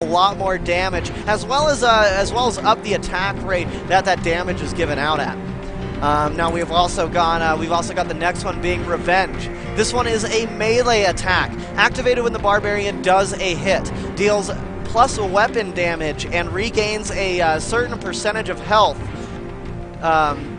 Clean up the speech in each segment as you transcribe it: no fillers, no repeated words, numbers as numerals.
a lot more damage, as well as up the attack rate that damage is given out at. Now we've also got the next one being Revenge. This one is a melee attack, activated when the Barbarian does a hit, deals plus weapon damage, and regains a certain percentage of health,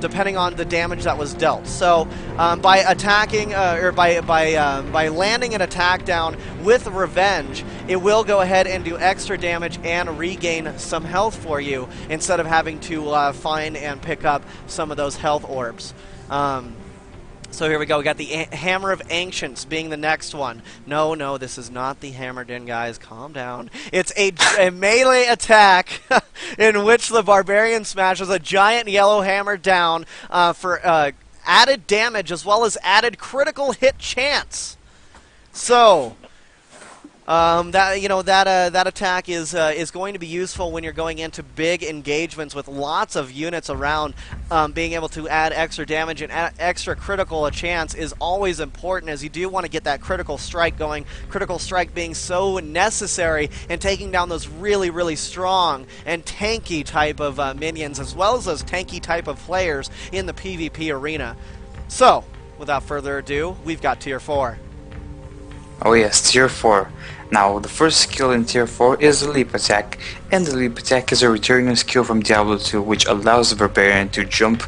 depending on the damage that was dealt. So by attacking or by landing an attack down with Revenge, it will go ahead and do extra damage and regain some health for you instead of having to find and pick up some of those health orbs. So here we go. We got the Hammer of Ancients being the next one. No, this is not the Hammered In, guys. Calm down. It's a melee attack in which the Barbarian smashes a giant yellow hammer down for added damage as well as added critical hit chance. So that attack is going to be useful when you're going into big engagements with lots of units around. Being able to add extra damage and extra critical chance is always important, as you do want to get that critical strike going. Critical strike being so necessary in taking down those really, really strong and tanky type of minions, as well as those tanky type of players in the PvP arena. So, without further ado, we've got Tier 4. Oh yes, Tier 4. Now, the first skill in Tier 4 is the Leap Attack, and the Leap Attack is a returning skill from Diablo 2 which allows the Barbarian to jump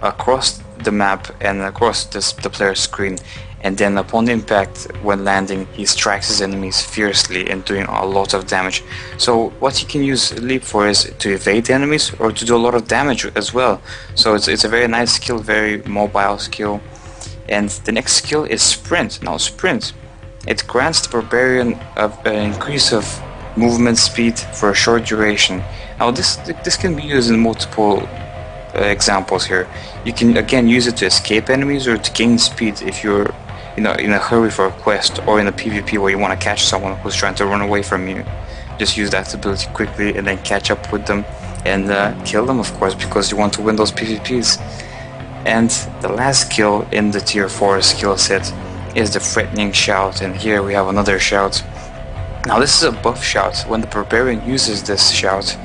across the map and across the player's screen, and then upon impact, when landing, he strikes his enemies fiercely and doing a lot of damage. So what you can use Leap for is to evade enemies or to do a lot of damage as well. So it's a very nice skill, very mobile skill. And the next skill is Sprint. Now Sprint, it grants the Barbarian an increase of movement speed for a short duration. Now this can be used in multiple examples here. You can again use it to escape enemies or to gain speed if you're in a hurry for a quest, or in a PvP where you want to catch someone who's trying to run away from you. Just use that ability quickly and then catch up with them and kill them, of course, because you want to win those PvPs. And the last skill in the Tier 4 skill set is the Threatening Shout, and here we have another shout. Now this is a buff shout. When the Barbarian uses this shout,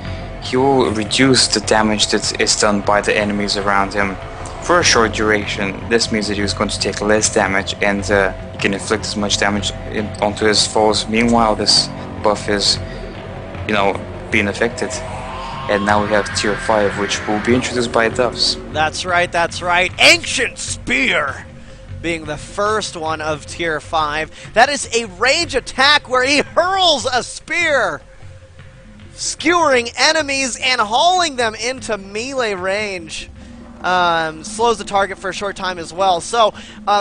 he will reduce the damage that is done by the enemies around him for a short duration. This means that he is going to take less damage, and he can inflict as much damage onto his foes. Meanwhile, this buff is, being affected. And now we have Tier 5, which will be introduced by Doves. That's right. Ancient Spear being the first one of Tier 5. That is a range attack where he hurls a spear, skewering enemies and hauling them into melee range. Slows the target for a short time as well. So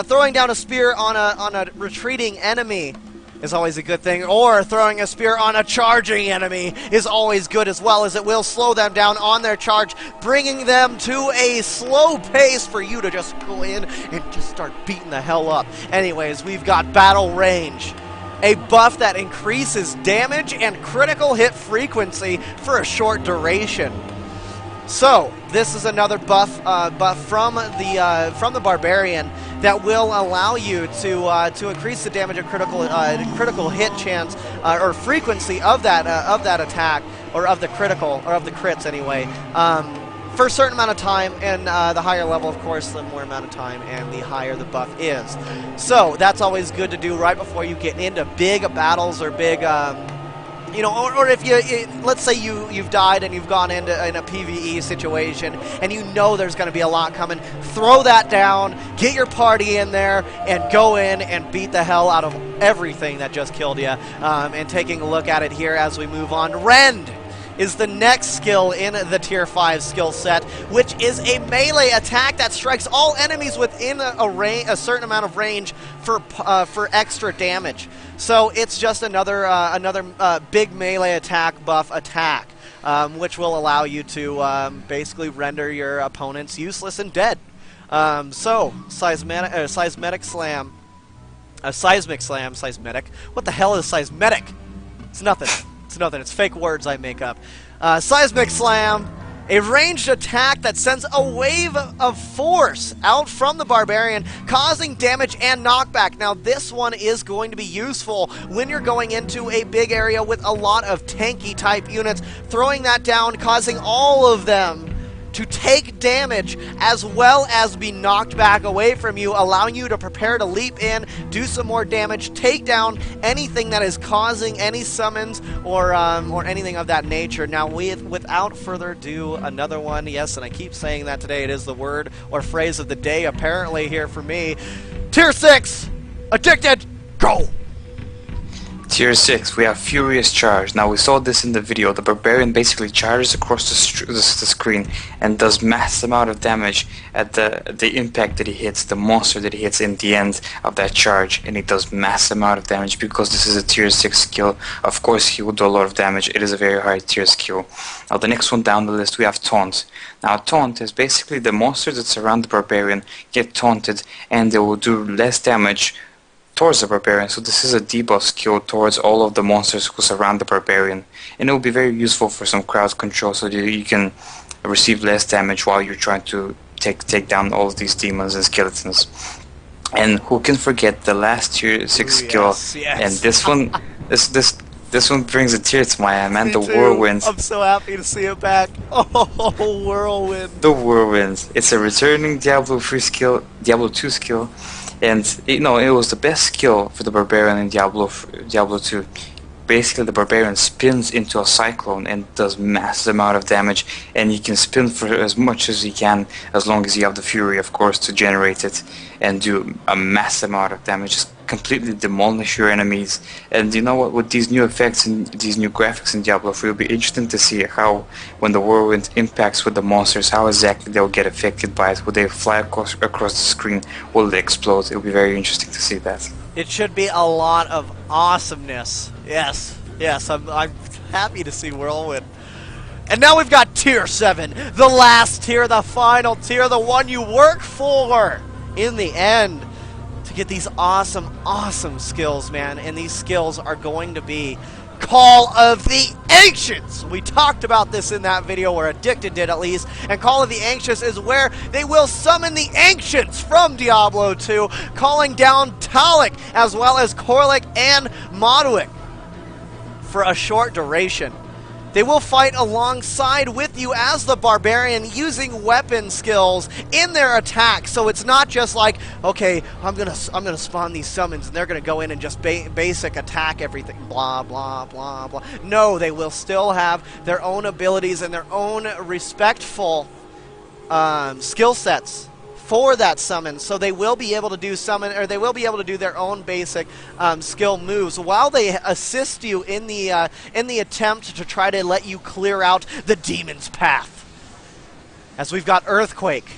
throwing down a spear on a retreating enemy is always a good thing, or throwing a spear on a charging enemy is always good as well, as it will slow them down on their charge, bringing them to a slow pace for you to just go in and just start beating the hell up. Anyways, we've got Battle Range, a buff that increases damage and critical hit frequency for a short duration. So this is another buff from the Barbarian that will allow you to increase the damage and critical hit chance or frequency of that attack, or of the crits anyway, for a certain amount of time, and the higher level, of course, the more amount of time and the higher the buff is. So that's always good to do right before you get into big battles or big or if let's say you've died and you've gone in a PvE situation and you know there's going to be a lot coming, throw that down, get your party in there, and go in and beat the hell out of everything that just killed you. And taking a look at it here as we move on, Rend is the next skill in the Tier 5 skill set, which is a melee attack that strikes all enemies within a certain amount of range for extra damage. So it's just another big melee attack buff attack, which will allow you to basically render your opponents useless and dead. So seismic slam. What the hell is seismic? It's nothing. It's fake words I make up. Seismic Slam A ranged attack that sends a wave of force out from the Barbarian, causing damage and knockback. Now, this one is going to be useful when you're going into a big area with a lot of tanky type units, throwing that down, causing all of them to take damage as well as be knocked back away from you, allowing you to prepare to leap in, do some more damage, take down anything that is causing any summons or anything of that nature. Now, without further ado, another one. Yes, and I keep saying that today. It is the word or phrase of the day, apparently, here for me. Tier 6, Addicted, go! Tier 6, we have Furious Charge. Now we saw this in the video. The Barbarian basically charges across the screen and does mass amount of damage at the impact that he hits, the monster that he hits in the end of that charge, and he does mass amount of damage because this is a tier 6 skill. Of course he will do a lot of damage. It is a very high tier skill. Now the next one down the list we have Taunt. Now Taunt is basically the monsters that surround the Barbarian get taunted and they will do less damage towards the Barbarian. So this is a debuff skill towards all of the monsters who surround the Barbarian, and it will be very useful for some crowd control so that you can receive less damage while you're trying to take down all of these demons and skeletons. And who can forget the last tier 6 skill? Yes, yes. And this one this one brings a tear to my eye, man. Me The too. Whirlwinds. I'm so happy to see it back. Oh, Whirlwind. The Whirlwinds. It's a returning Diablo 2 skill. And it was the best skill for the Barbarian in Diablo 2. Basically, the Barbarian spins into a cyclone and does massive amount of damage, and he can spin for as much as he can, as long as you have the Fury, of course, to generate it and do a massive amount of damage. Just completely demolish your enemies. And you know what? With these new effects and these new graphics in Diablo 3, it'll be interesting to see how, when the Whirlwind impacts with the monsters, how exactly they'll get affected by it. Will they fly across the screen? Will they explode? It'll be very interesting to see that. It should be a lot of awesomeness. Yes, I'm happy to see Whirlwind. And now we've got Tier 7, the last tier, the final tier, the one you work for in the end to get these awesome skills, man. And these skills are going to be Call of the Ancients. We talked about this in that video, or Addicted did at least. And Call of the Ancients is where they will summon the Ancients from Diablo 2, calling down Talik as well as Korlik and Modwick for a short duration. They will fight alongside with you as the Barbarian, using weapon skills in their attack. So it's not just like, okay, I'm gonna spawn these summons and they're gonna go in and just basic attack everything, blah blah blah blah. No, they will still have their own abilities and their own respectful skill sets for that summon, so they will be able to do they will be able to do their own basic skill moves while they assist you in the attempt to try to let you clear out the demon's path. As we've got Earthquake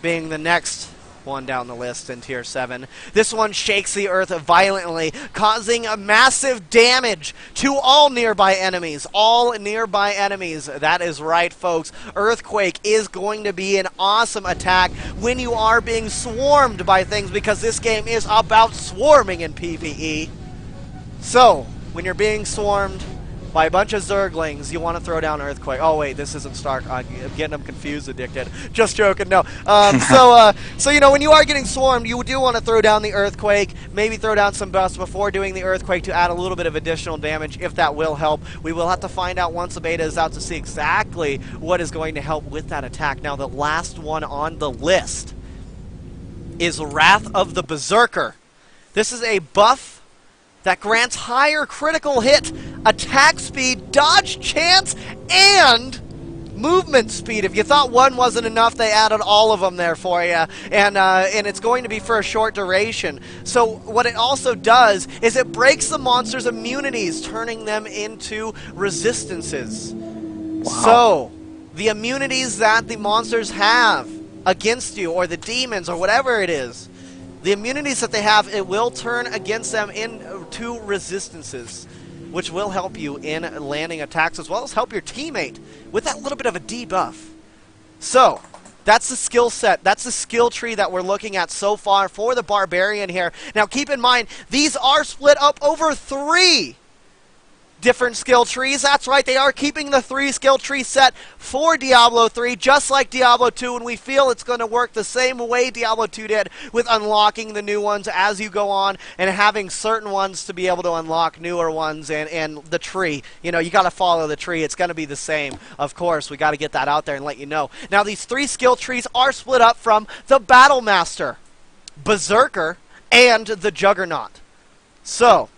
being the next one down the list in Tier 7. This one shakes the earth violently, causing a massive damage to all nearby enemies. All nearby enemies. That is right, folks. Earthquake is going to be an awesome attack when you are being swarmed by things, because this game is about swarming in PvE. So, when you're being swarmed by a bunch of Zerglings, you want to throw down Earthquake. Oh wait, this isn't Stark. I'm getting them confused, Addicted. Just joking, no. So you know, when you are getting swarmed, you do want to throw down the Earthquake, maybe throw down some buffs before doing the Earthquake to add a little bit of additional damage, if that will help. We will have to find out once the beta is out to see exactly what is going to help with that attack. Now, the last one on the list is Wrath of the Berserker. This is a buff that grants higher critical hit, attack speed, dodge chance, and movement speed. If you thought one wasn't enough, they added all of them there for you, and it's going to be for a short duration. So what it also does is it breaks the monster's immunities, turning them into resistances. Wow. So the immunities that the monsters have against you, or the demons, or whatever it is, the immunities that they have, it will turn against them into resistances, which will help you in landing attacks, as well as help your teammate with that little bit of a debuff. So, that's the skill set. That's the skill tree that we're looking at so far for the Barbarian here. Now, keep in mind, these are split up over 3 different skill trees. That's right, they are keeping the 3 skill tree set for Diablo 3, just like Diablo 2, and we feel it's going to work the same way Diablo 2 did with unlocking the new ones as you go on and having certain ones to be able to unlock newer ones, and the tree. You know, you got to follow the tree. It's going to be the same. Of course, we got to get that out there and let you know. Now, these 3 skill trees are split up from the Battle Master, Berserker, and the Juggernaut. So,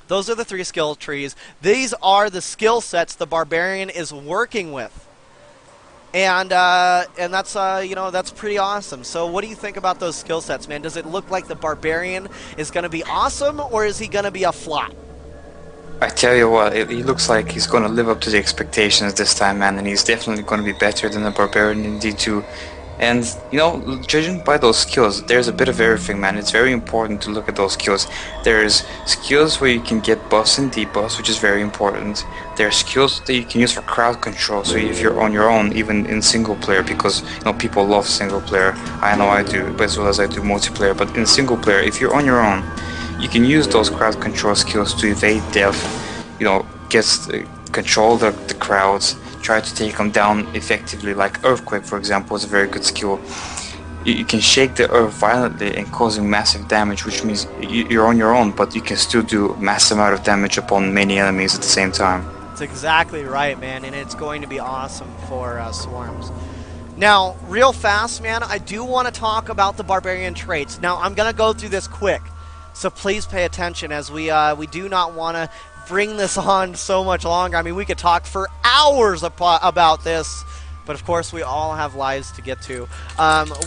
those are the 3 skill trees. These are the skill sets the Barbarian is working with. And that's, you know, that's pretty awesome. So what do you think about those skill sets, man? Does it look like the Barbarian is going to be awesome, or is he going to be a flop? I tell you what, he looks like he's going to live up to the expectations this time, man, and he's definitely going to be better than the Barbarian in D2. And, you know, judging by those skills, there's a bit of everything, man. It's very important to look at those skills. There's skills where you can get buffs and debuffs, which is very important. There are skills that you can use for crowd control, so if you're on your own, even in single player, because, you know, people love single player. I know I do, but as well as I do multiplayer. But in single player, if you're on your own, you can use those crowd control skills to evade death, you know, control the crowds, try to take them down effectively, like Earthquake, for example, is a very good skill. You can shake the earth violently and causing massive damage, which means you're on your own, but you can still do massive amount of damage upon many enemies at the same time. That's exactly right, man, and it's going to be awesome for swarms. Now, real fast, man, I do want to talk about the Barbarian traits. Now, I'm going to go through this quick, so please pay attention, as we do not want to bring this on so much longer. I mean, we could talk for hours about this, but of course we all have lives to get to.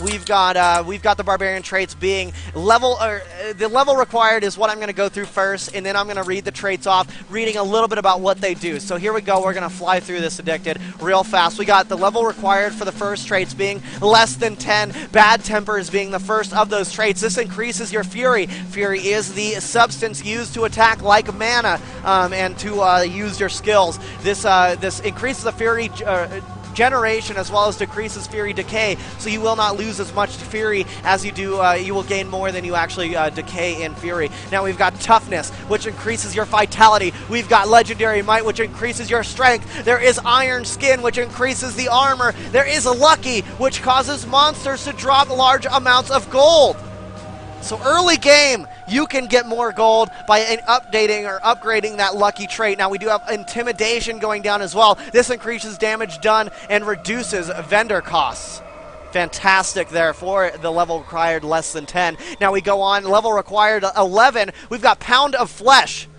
We've got the Barbarian traits being the level required is what I'm going to go through first, and then I'm going to read the traits off, reading a little bit about what they do. So here we go. We're going to fly through this Addicted real fast. We got the level required for the first traits being less than 10. Bad Temper is being the first of those traits. This increases your Fury. Fury is the substance used to attack like mana and to use your skills. This increases the Fury generation as well as decreases Fury decay, so you will not lose as much Fury as you do. You will gain more than you actually decay in Fury. Now we've got Toughness, which increases your Vitality. We've got Legendary Might, which increases your Strength. There is Iron Skin, which increases the armor. There is Lucky, which causes monsters to drop large amounts of gold. So early game, you can get more gold by updating or upgrading that Lucky trait. Now we do have Intimidation going down as well. This increases damage done and reduces vendor costs. Fantastic there for the level required less than 10. Now we go on, level required 11. We've got Pound of Flesh.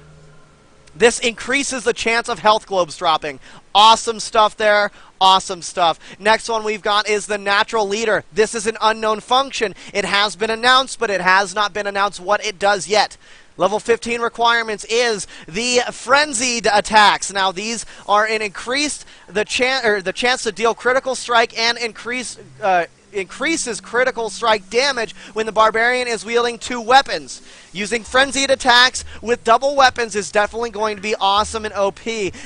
This increases the chance of health globes dropping. Awesome stuff there. Awesome stuff. Next one we've got is the Natural Leader. This is an unknown function. It has been announced, but it has not been announced what it does yet. Level 15 requirements is the Frenzied attacks. Now these are an increased the chance to deal critical strike and increases critical strike damage when the Barbarian is wielding 2 weapons. Using Frenzied attacks with double weapons is definitely going to be awesome and OP.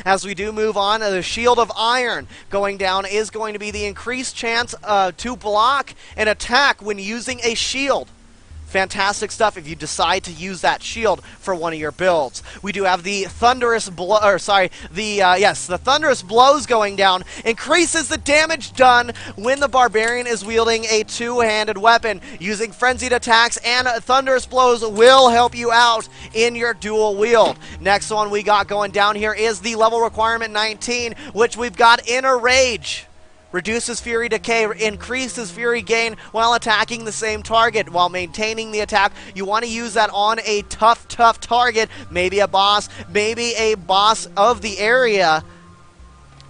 As we do move on, the Shield of Iron going down is going to be the increased chance to block an attack when using a shield. Fantastic stuff if you decide to use that shield for one of your builds. We do have the Thunderous the Thunderous Blows going down. Increases the damage done when the Barbarian is wielding a 2-handed weapon. Using Frenzied attacks and Thunderous Blows will help you out in your dual wield. Next one we got going down here is the level requirement 19, which we've got Inner Rage. Reduces Fury decay, increases Fury gain while attacking the same target, while maintaining the attack. You want to use that on a tough target, maybe a boss of the area,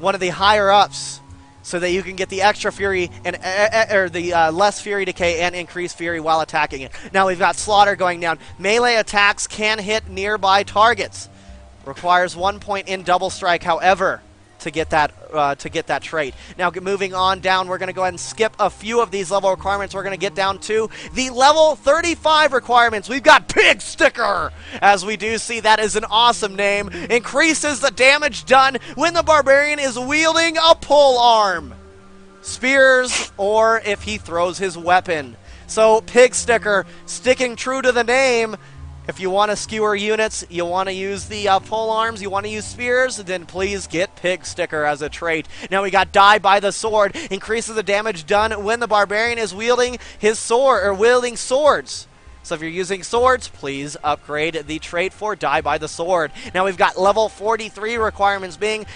one of the higher ups, so that you can get the extra Fury and less Fury decay and increased Fury while attacking it. Now we've got Slaughter going down. Melee attacks can hit nearby targets. Requires 1 point in double strike, however, to get that trait. Now moving on down, we're going to go ahead and skip a few of these level requirements. We're going to get down to the level 35 requirements. We've got Pig Sticker, as we do see that is an awesome name. Increases the damage done when the Barbarian is wielding a pole arm, spears, or if he throws his weapon. So Pig Sticker, sticking true to the name, If you want to skewer units, you want to use the pole arms, you want to use spears, then please get Pig Sticker as a trait. Now we got Die by the Sword, increases the damage done when the Barbarian is wielding his sword, or wielding swords. So if you're using swords, please upgrade the trait for Die by the Sword. Now we've got level 43 requirements being